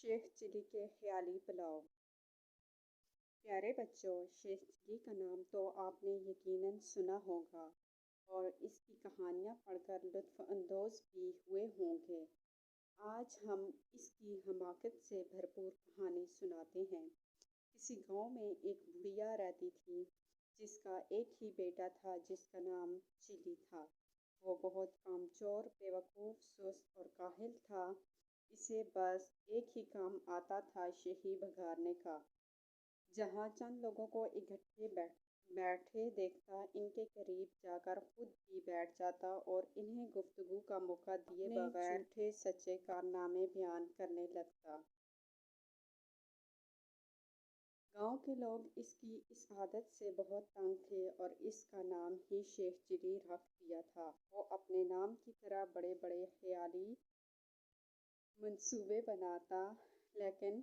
شیخ چلی کے خیالی پلاؤ۔ پیارے بچوں، شیخ چلی کا نام تو آپ نے یقیناً سنا ہوگا اور اس کی کہانیاں پڑھ کر لطف اندوز بھی ہوئے ہوں گے۔ آج ہم اس کی حماقت سے بھرپور کہانی سناتے ہیں۔ کسی گاؤں میں ایک بڑھیا رہتی تھی جس کا ایک ہی بیٹا تھا جس کا نام چلی تھا۔ وہ بہت کامچور، بیوقوف، سست اور کاہل تھا۔ اسے بس ایک ہی کام آتا تھا، شہی بگارنے کا۔ جہاں چند لوگوں کو اکٹھے بیٹھے دیکھتا، ان کے قریب جا کر خود بھی بیٹھ جاتا اور انہیں گفتگو کا موقع دیے بغیر جھوٹے سچے کارنامے بیان کرنے لگتا۔ گاؤں کے لوگ اس کی اس عادت سے بہت تنگ تھے اور اس کا نام ہی شیخ چلی رکھ دیا تھا۔ وہ اپنے نام کی طرح بڑے بڑے خیالی منصوبے بناتا لیکن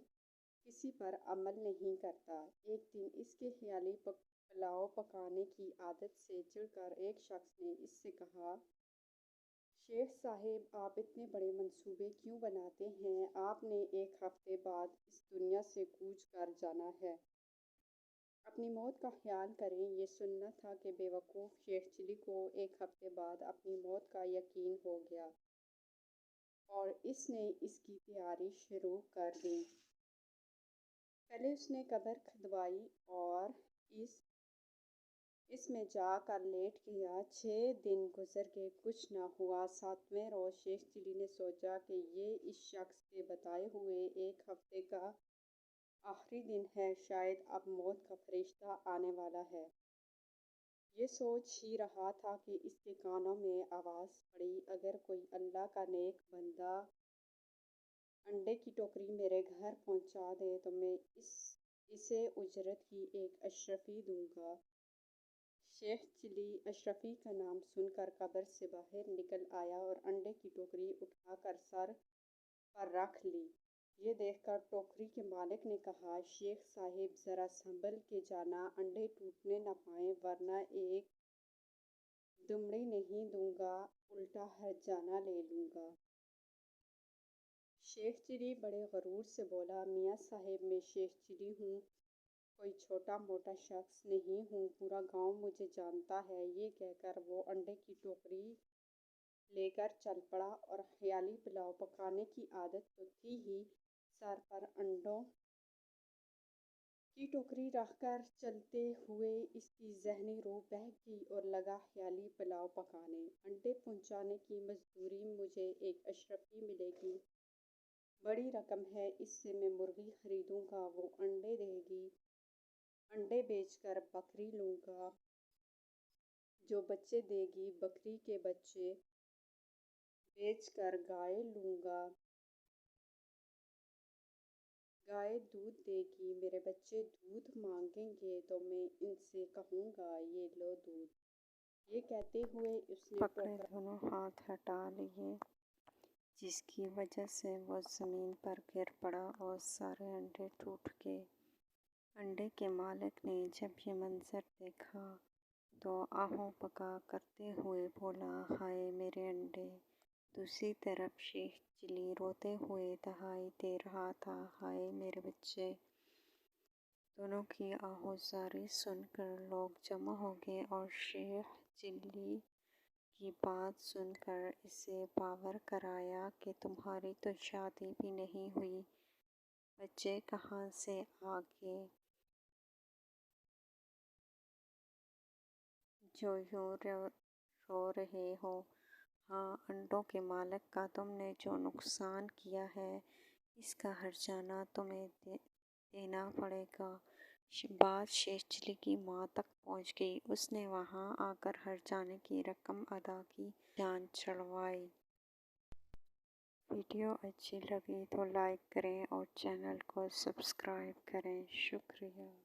کسی پر عمل نہیں کرتا۔ ایک دن اس کے خیالی پلاؤ پکانے کی عادت سے چڑ کر ایک شخص نے اس سے کہا، شیخ صاحب، آپ اتنے بڑے منصوبے کیوں بناتے ہیں؟ آپ نے ایک ہفتے بعد اس دنیا سے کوچ کر جانا ہے۔ اپنی موت کا خیال کریں۔ یہ سننا تھا کہ بیوقوف شیخ چلی کو ایک ہفتے بعد اپنی موت کا یقین ہو گیا اور اس نے اس کی تیاری شروع کر دی۔ پہلے اس نے قبر کھدوائی اور اس میں جا کر لیٹ گیا۔ 6 دن گزر گئے، کچھ نہ ہوا۔ 7ویں روز شیخ چلی نے سوچا کہ یہ اس شخص کے بتائے ہوئے ایک ہفتے کا آخری دن ہے، شاید اب موت کا فرشتہ آنے والا ہے۔ یہ سوچ ہی رہا تھا کہ اس کے کانوں میں آواز پڑی، اگر کوئی اللہ کا نیک بندہ انڈے کی ٹوکری میرے گھر پہنچا دے تو میں اسے اجرت کی ایک اشرفی دوں گا۔ شیخ چلی اشرفی کا نام سن کر قبر سے باہر نکل آیا اور انڈے کی ٹوکری اٹھا کر سر پر رکھ لی۔ یہ دیکھ کر ٹوکری کے مالک نے کہا، شیخ صاحب ذرا سنبھل کے جانا، انڈے ٹوٹنے نہ پائیں ورنہ ایک دمڑی نہیں دوں گا، الٹا ہرجانہ لے لوں گا۔ شیخ چلی بڑے غرور سے بولا، میاں صاحب میں شیخ چلی ہوں، کوئی چھوٹا موٹا شخص نہیں ہوں، پورا گاؤں مجھے جانتا ہے۔ یہ کہہ کر وہ انڈے کی ٹوکری لے کر چل پڑا اور خیالی پلاؤ پکانے کی عادت تو تھی ہی، سر پر انڈوں کی ٹوکری رکھ کر چلتے ہوئے اس کی ذہنی روح بہک گئی اور لگا خیالی پلاؤ پکانے۔ انڈے پہنچانے کی مزدوری مجھے ایک اشرفی ملے گی، بڑی رقم ہے، اس سے میں مرغی خریدوں گا، وہ انڈے دے گی، انڈے بیچ کر بکری لوں گا، جو بچے دے گی، بکری کے بچے بیچ کر گائے لوں گا، گائے دودھ دے گی، میرے بچے دودھ مانگیں گے تو میں ان سے کہوں گا، یہ لو دودھ۔ یہ کہتے ہوئے اس نے پکڑے دونوں ہاتھ ہٹا لیے، جس کی وجہ سے وہ زمین پر گر پڑا اور سارے انڈے ٹوٹ گئے۔ انڈے کے مالک نے جب یہ منظر دیکھا تو آہوں بکا کرتے ہوئے بولا، ہائے میرے انڈے! دوسری طرف شیخ چلی روتے ہوئے دہائی دے رہا تھا، ہائے میرے بچے! دونوں کی آہوزاری سن کر لوگ جمع ہو گئے اور شیخ چلی کی بات سن کر اسے باور کرایا کہ تمہاری تو شادی بھی نہیں ہوئی، بچے کہاں سے آ گئے جو یوں رو رہے ہو؟ ہاں، انڈوں کے مالک کا تم نے جو نقصان کیا ہے اس کا ہرجانہ تمہیں دینا پڑے گا۔ بات شیخ چلی کی ماں تک پہنچ گئی، اس نے وہاں آ کر ہرجانے کی رقم ادا کی، جان چھڑوائی۔ ویڈیو اچھی لگی تو لائک کریں اور چینل کو سبسکرائب کریں۔ شکریہ۔